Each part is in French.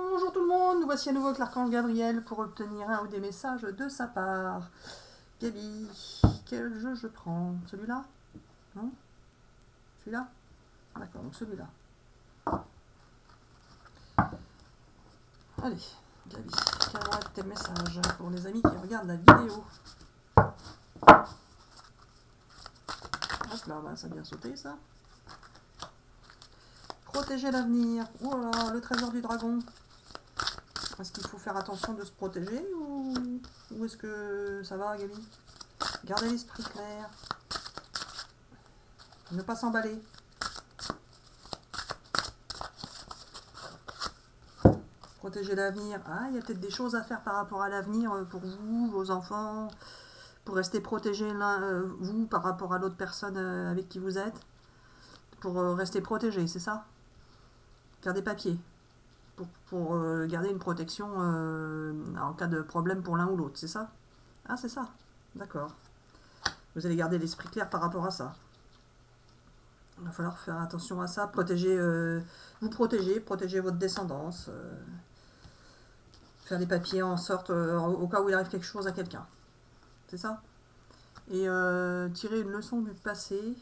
Bonjour tout le monde, nous voici à nouveau avec l'archange Gabriel pour obtenir un ou des messages de sa part. Gabi, quel jeu je prends? Celui-là? Non? Celui-là? D'accord, donc celui-là. Allez, Gabi, quels vont être tes messages pour les amis qui regardent la vidéo? Hop là, bah, ça a bien sauté ça. Protéger l'avenir. Oh là là, le trésor du dragon. Est-ce qu'il faut faire attention de se protéger ou est-ce que ça va, Gabi? Gardez l'esprit clair. Ne pas s'emballer. Protéger l'avenir. Ah, il y a peut-être des choses à faire par rapport à l'avenir pour vous, vos enfants, pour rester protégé vous par rapport à l'autre personne avec qui vous êtes. Pour rester protégé, c'est ça? Faire des papiers. Pour garder une protection en cas de problème pour l'un ou l'autre, c'est ça? Ah, c'est ça. D'accord. Vous allez garder l'esprit clair par rapport à ça. Il va falloir faire attention à ça. Protéger, protéger votre descendance. Faire des papiers en sorte, au cas où il arrive quelque chose à quelqu'un. C'est ça? Et tirer une leçon du passé.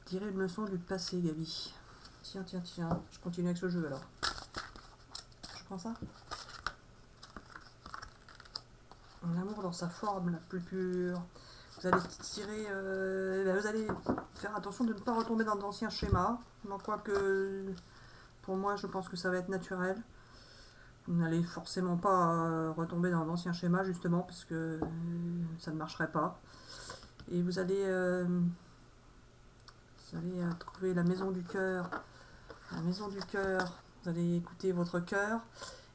Tirer une leçon du passé, Gabi. Tiens. Je continue avec ce jeu alors. Je prends ça. L'amour dans sa forme la plus pure. Vous allez tirer. Vous allez faire attention de ne pas retomber dans d'anciens schémas. Quoique, pour moi, je pense que ça va être naturel. Vous n'allez forcément pas retomber dans d'anciens schémas, justement, parce que ça ne marcherait pas. Et vous allez trouver la maison du cœur. La maison du cœur. Vous allez écouter votre cœur.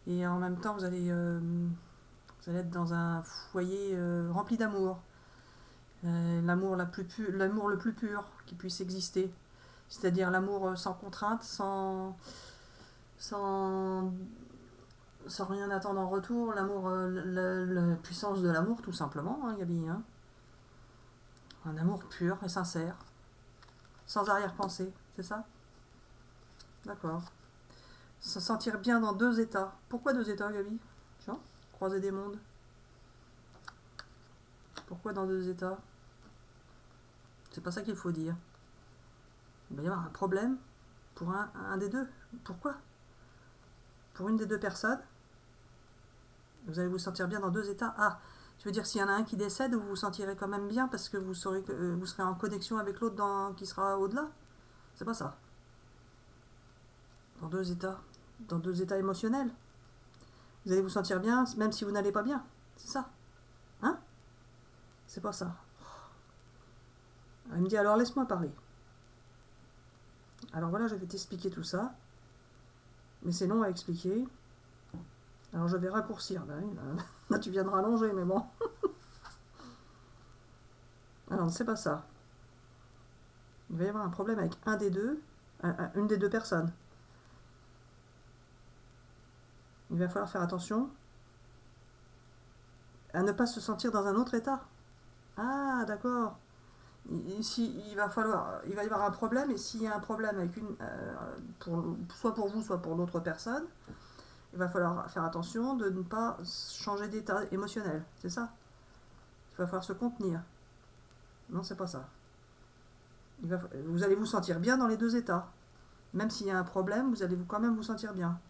Et en même temps, vous allez être dans un foyer rempli d'amour. L'amour le plus pur qui puisse exister. C'est-à-dire l'amour sans contrainte, sans rien attendre en retour. L'amour, la puissance de l'amour, tout simplement, hein, Gabi. Hein. Un amour pur et sincère. Sans arrière-pensée, c'est ça? D'accord. Se sentir bien dans deux états. Pourquoi deux états, Gabi? Tiens, croiser des mondes. Pourquoi dans deux états? C'est pas ça qu'il faut dire. Il va y avoir un problème pour un des deux. Pourquoi? Pour une des deux personnes, vous allez vous sentir bien dans deux états. Ah, tu veux dire s'il y en a un qui décède, vous vous sentirez quand même bien parce que vous serez en connexion avec l'autre qui sera au-delà? C'est pas ça. Dans deux états émotionnels. Vous allez vous sentir bien même si vous n'allez pas bien. C'est ça. Hein? C'est pas ça. Elle me dit alors laisse-moi parler. Alors voilà, je vais t'expliquer tout ça. Mais c'est long à expliquer. Alors je vais raccourcir. Là tu viens de rallonger, mais bon. Alors c'est pas ça. Il va y avoir un problème avec une des deux personnes. Il va falloir faire attention à ne pas se sentir dans un autre état. Ah, d'accord. Il va y avoir un problème, et s'il y a un problème avec soit pour vous, soit pour l'autre personne, il va falloir faire attention de ne pas changer d'état émotionnel. C'est ça? Il va falloir se contenir. Non, c'est pas ça. Vous allez vous sentir bien dans les deux états. Même s'il y a un problème, vous allez quand même vous sentir bien.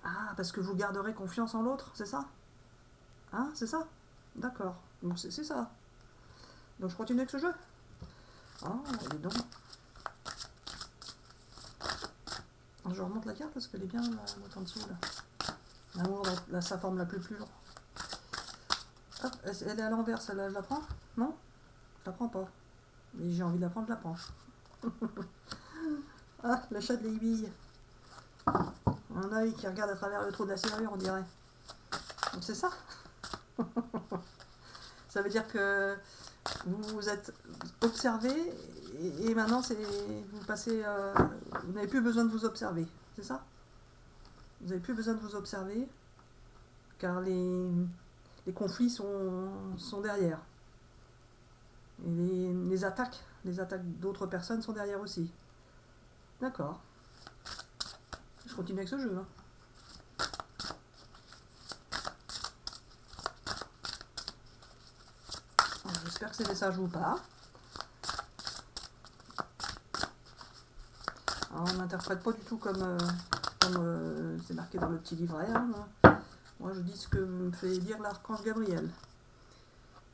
Ah, parce que vous garderez confiance en l'autre, c'est ça? Hein, c'est ça? D'accord. Donc c'est ça. Donc je continue avec ce jeu. Oh, dis donc. Je remonte la carte parce qu'elle est bien en dessous là. L'amour, sa forme la plus pure. Hop, elle est à l'envers, celle-là, je la prends? Non? Je la prends pas. Mais j'ai envie de la prendre, je la prends. Ah, le chat de l'aiguille. Un œil qui regarde à travers le trou de la serrure, on dirait. Donc c'est ça. Ça veut dire que vous êtes observé et maintenant vous passez. Vous n'avez plus besoin de vous observer, c'est ça? Vous n'avez plus besoin de vous observer car les conflits sont derrière. Et les attaques d'autres personnes sont derrière aussi. D'accord. Je continue avec ce jeu. Hein. J'espère que ces messages vous parlent. Alors, on n'interprète pas du tout comme c'est marqué dans le petit livret. Hein. Moi, je dis ce que me fait dire l'archange Gabriel.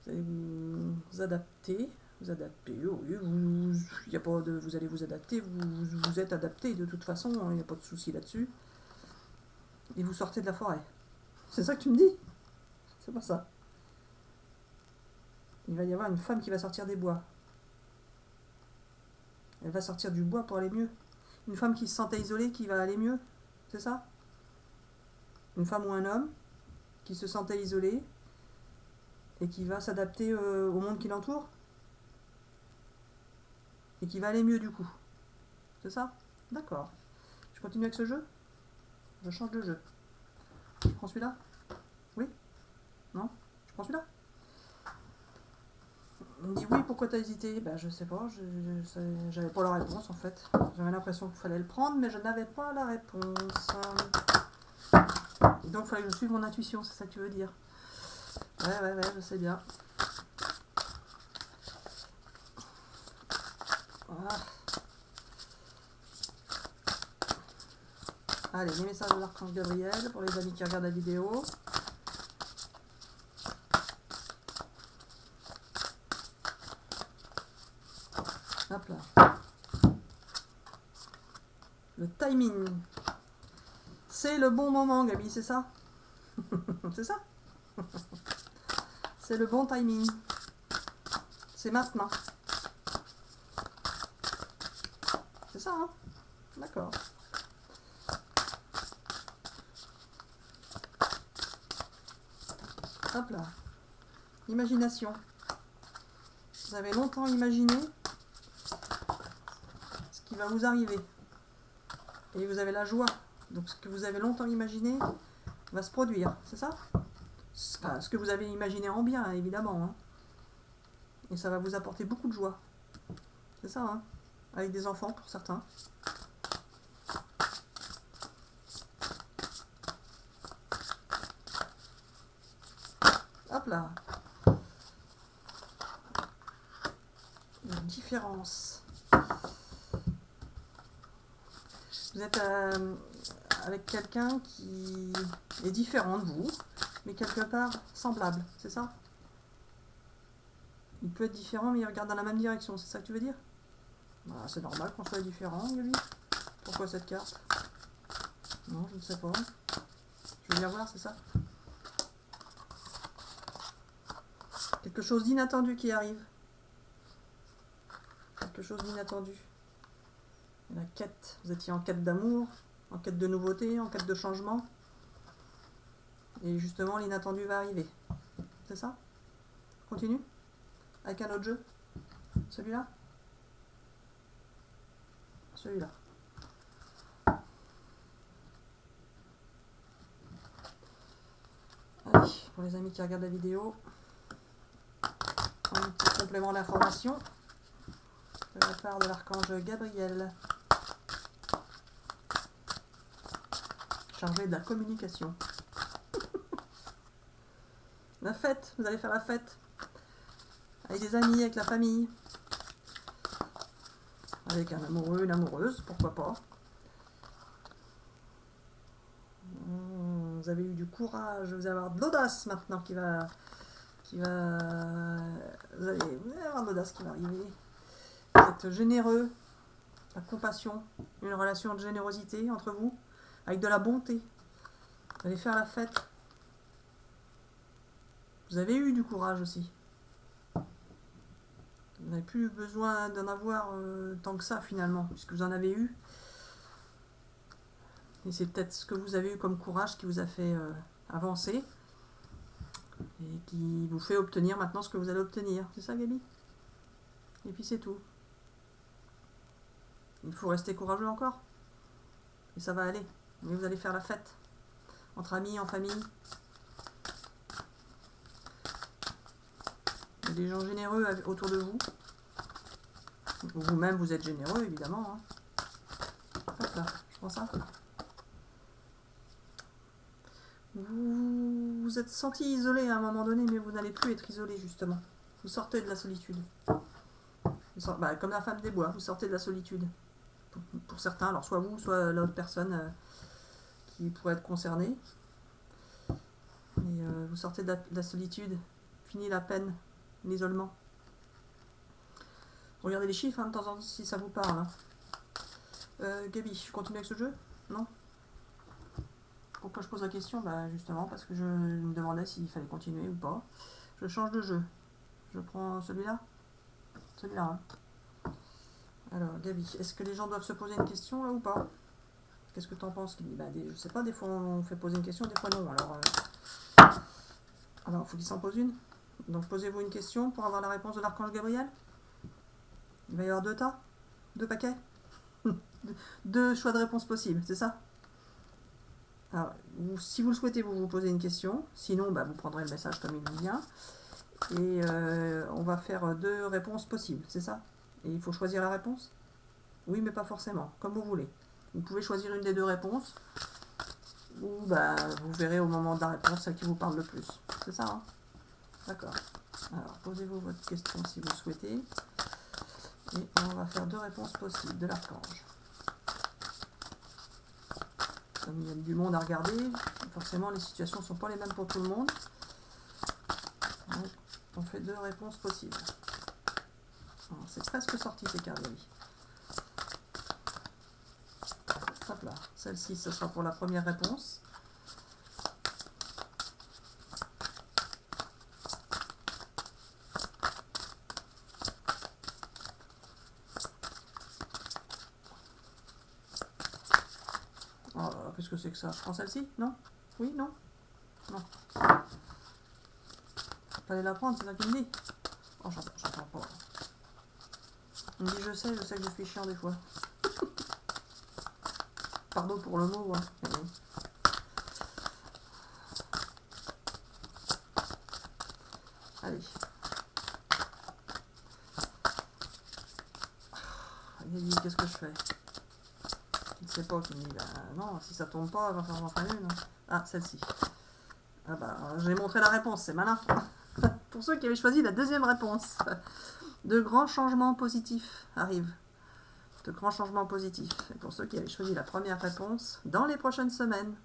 Vous allez vous adapter. Vous adapter, oui, y a pas de, vous allez vous adapter, vous êtes adapté de toute façon, il n'y a pas de souci là-dessus. Et vous sortez de la forêt. C'est ça que tu me dis? C'est pas ça. Il va y avoir une femme qui va sortir des bois. Elle va sortir du bois pour aller mieux. Une femme qui se sentait isolée, qui va aller mieux. C'est ça? Une femme ou un homme qui se sentait isolé et qui va s'adapter au monde qui l'entoure. Et qui va aller mieux du coup. C'est ça? D'accord. Je continue avec ce jeu? Je change de jeu. Je prends celui-là? Oui? Non? Je prends celui-là? On me dit oui, pourquoi t'as hésité? Ben je sais pas, j'avais pas la réponse en fait. J'avais l'impression qu'il fallait le prendre, mais je n'avais pas la réponse. Et donc il fallait que je suive mon intuition, c'est ça que tu veux dire? Ouais, je sais bien. Voilà. Allez, les messages de l'archange Gabriel pour les amis qui regardent la vidéo. Hop là. Le timing. C'est le bon moment, Gabi, c'est ça? C'est ça? C'est le bon timing. C'est maintenant. C'est ça, hein? D'accord. Hop là. Imagination. Vous avez longtemps imaginé ce qui va vous arriver. Et vous avez la joie. Donc ce que vous avez longtemps imaginé va se produire. C'est ça? Enfin, ce que vous avez imaginé en bien, évidemment. Hein. Et ça va vous apporter beaucoup de joie. C'est ça, hein? Avec des enfants pour certains. Hop là. Une différence. Vous êtes avec quelqu'un qui est différent de vous, mais quelque part semblable, c'est ça? Il peut être différent, mais il regarde dans la même direction, c'est ça que tu veux dire? Bah, c'est normal qu'on soit différent, lui. Pourquoi cette carte? Non, je ne sais pas. Je vais bien voir, c'est ça? Quelque chose d'inattendu qui arrive. Quelque chose d'inattendu. La quête. Vous étiez en quête d'amour, en quête de nouveauté, en quête de changement. Et justement, l'inattendu va arriver. C'est ça? Continue. Avec un autre jeu. Celui-là? Celui-là. Allez, pour les amis qui regardent la vidéo, un petit complément d'information de la part de l'archange Gabriel, chargé de la communication. La fête, vous allez faire la fête avec des amis, avec la famille, avec un amoureux, une amoureuse, pourquoi pas. Vous avez eu du courage, vous allez avoir de l'audace maintenant vous allez avoir de l'audace qui va arriver. Vous êtes généreux, la compassion, une relation de générosité entre vous, avec de la bonté. Vous allez faire la fête. Vous avez eu du courage aussi. Vous n'avez plus besoin d'en avoir tant que ça finalement, puisque vous en avez eu. Et c'est peut-être ce que vous avez eu comme courage qui vous a fait avancer et qui vous fait obtenir maintenant ce que vous allez obtenir. C'est ça, Gabi? Et puis c'est tout. Il faut rester courageux encore. Et ça va aller. Mais vous allez faire la fête. Entre amis, en famille. Il y a des gens généreux autour de vous. Vous-même, vous êtes généreux, évidemment. Hein. là. Je prends ça. Vous vous êtes senti isolé à un moment donné, mais vous n'allez plus être isolé, justement. Vous sortez de la solitude. Comme la femme des bois, vous sortez de la solitude. Pour certains, alors soit vous, soit l'autre personne qui pourrait être concernée. Mais vous sortez de la solitude. Fini la peine, l'isolement. Regardez les chiffres, hein, de temps en temps, si ça vous parle. Hein. Gabi, je continue avec ce jeu? Non? Pourquoi je pose la question? Justement, parce que je me demandais s'il fallait continuer ou pas. Je change de jeu. Je prends celui-là? Celui-là, hein. Alors, Gabi, est-ce que les gens doivent se poser une question, là, ou pas? Qu'est-ce que t'en penses? Je sais pas, des fois on fait poser une question, des fois non. Alors il faut qu'il s'en pose une. Donc, posez-vous une question pour avoir la réponse de l'archange Gabriel. Il va y avoir 2 tas? 2 paquets? 2 choix de réponse possibles, c'est ça? Alors, si vous le souhaitez, vous vous posez une question. Sinon, vous prendrez le message comme il vous vient. Et on va faire 2 réponses possibles, c'est ça? Et il faut choisir la réponse? Oui, mais pas forcément, comme vous voulez. Vous pouvez choisir une des 2 réponses. Ou vous verrez au moment de la réponse celle qui vous parle le plus. C'est ça, hein? D'accord. Alors, posez-vous votre question si vous le souhaitez. Et on va faire 2 réponses possibles de l'archange. Comme il y a du monde à regarder, forcément les situations ne sont pas les mêmes pour tout le monde. Donc, on fait 2 réponses possibles. C'est presque sorti ces cartes, oui. Hop là, celle-ci, ce sera pour la première réponse. Qu'est-ce que c'est que ça? Je prends celle-ci? Non? Oui? Non? Non. Fallait la prendre, c'est ça qu'il me dit. Oh, j'entends pas. Il me dit je sais que je suis chiant des fois. Pardon pour le mot, hein. Allez. Il dit qu'est-ce que je fais? Il ne sait pas, il me dit non, si ça tombe pas, il va falloir en faire une. Ah, celle-ci. J'ai montré la réponse, c'est malin. Pour ceux qui avaient choisi la deuxième réponse. De grands changements positifs arrivent. De grands changements positifs. Et pour ceux qui avaient choisi la première réponse, dans les prochaines semaines.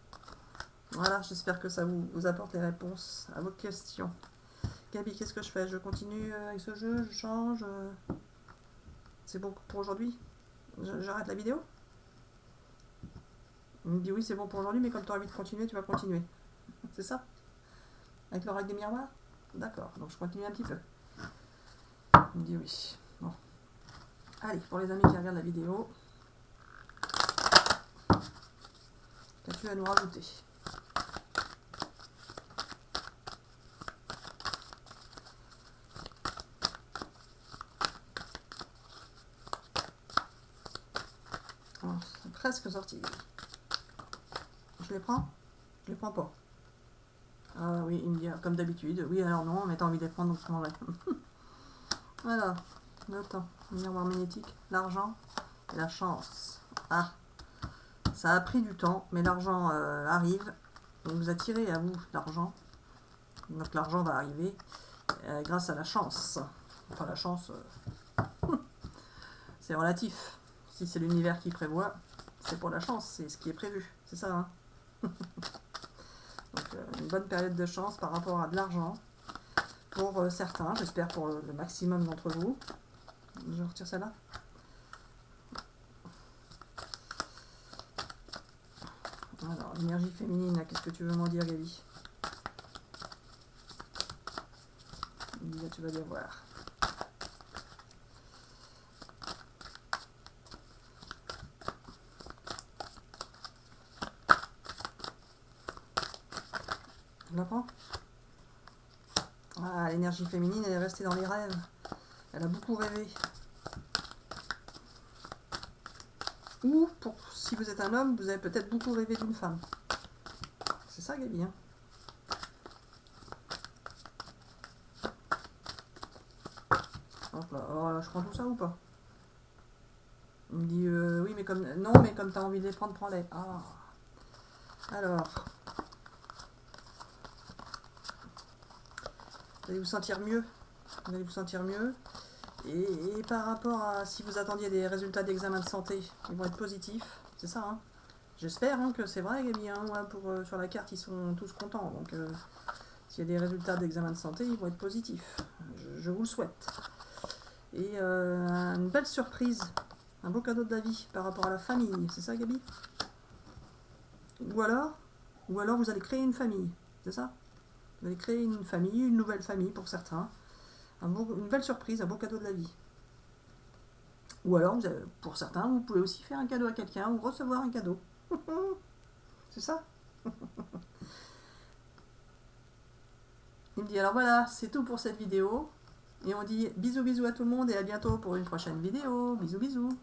Voilà, j'espère que ça vous apporte les réponses à vos questions. Gabi, qu'est-ce que je fais? Je continue avec ce jeu? Je change? C'est bon pour aujourd'hui? J'arrête la vidéo? Il me dit oui, c'est bon pour aujourd'hui, mais comme tu as envie de continuer, tu vas continuer. C'est ça? Avec le règle des miroirs? D'accord, donc je continue un petit peu. Il me dit oui. Bon. Allez, pour les amis qui regardent la vidéo, qu'as-tu à nous rajouter? Alors, c'est presque sorti. Je les prends? Je les prends pas. Ah oui, il me dit comme d'habitude. Oui, alors non, mais t'as envie de les prendre, donc je prendrai. Voilà, le temps. Miroir magnétique, l'argent et la chance. Ah, ça a pris du temps, mais l'argent arrive. Il vous a tiré à vous l'argent. Donc l'argent va arriver grâce à la chance. Enfin, la chance, c'est relatif. Si c'est l'univers qui prévoit, c'est pour la chance, c'est ce qui est prévu. C'est ça, hein? Donc, une bonne période de chance par rapport à de l'argent. Pour certains, j'espère pour le maximum d'entre vous. Je retire celle-là. Alors, l'énergie féminine, qu'est-ce que tu veux m'en dire, Gabi? Là, tu vas bien voir. Je la prends? Ah, l'énergie féminine, elle est restée dans les rêves. Elle a beaucoup rêvé. Ou, si vous êtes un homme, vous avez peut-être beaucoup rêvé d'une femme. C'est ça, Gabi, hein? Hop là. Oh, là, je prends tout ça ou pas? Il me dit, oui, mais mais comme tu as envie de les prendre, prends-les. Ah. Alors, vous allez vous sentir mieux. Vous allez vous sentir mieux. Et par rapport à si vous attendiez des résultats d'examen de santé, ils vont être positifs. C'est ça, hein. J'espère que c'est vrai, Gabi. Hein, ouais, sur la carte, ils sont tous contents. Donc, s'il y a des résultats d'examen de santé, ils vont être positifs. Je vous le souhaite. Et une belle surprise. Un beau cadeau de la vie par rapport à la famille. C'est ça, Gabi? Ou alors vous allez créer une famille. C'est ça? Vous allez créer une famille, une nouvelle famille pour certains. Une belle surprise, un beau cadeau de la vie. Ou alors, pour certains, vous pouvez aussi faire un cadeau à quelqu'un ou recevoir un cadeau. C'est ça? Il me dit, alors voilà, c'est tout pour cette vidéo. Et on dit bisous bisous à tout le monde et à bientôt pour une prochaine vidéo. Bisous bisous.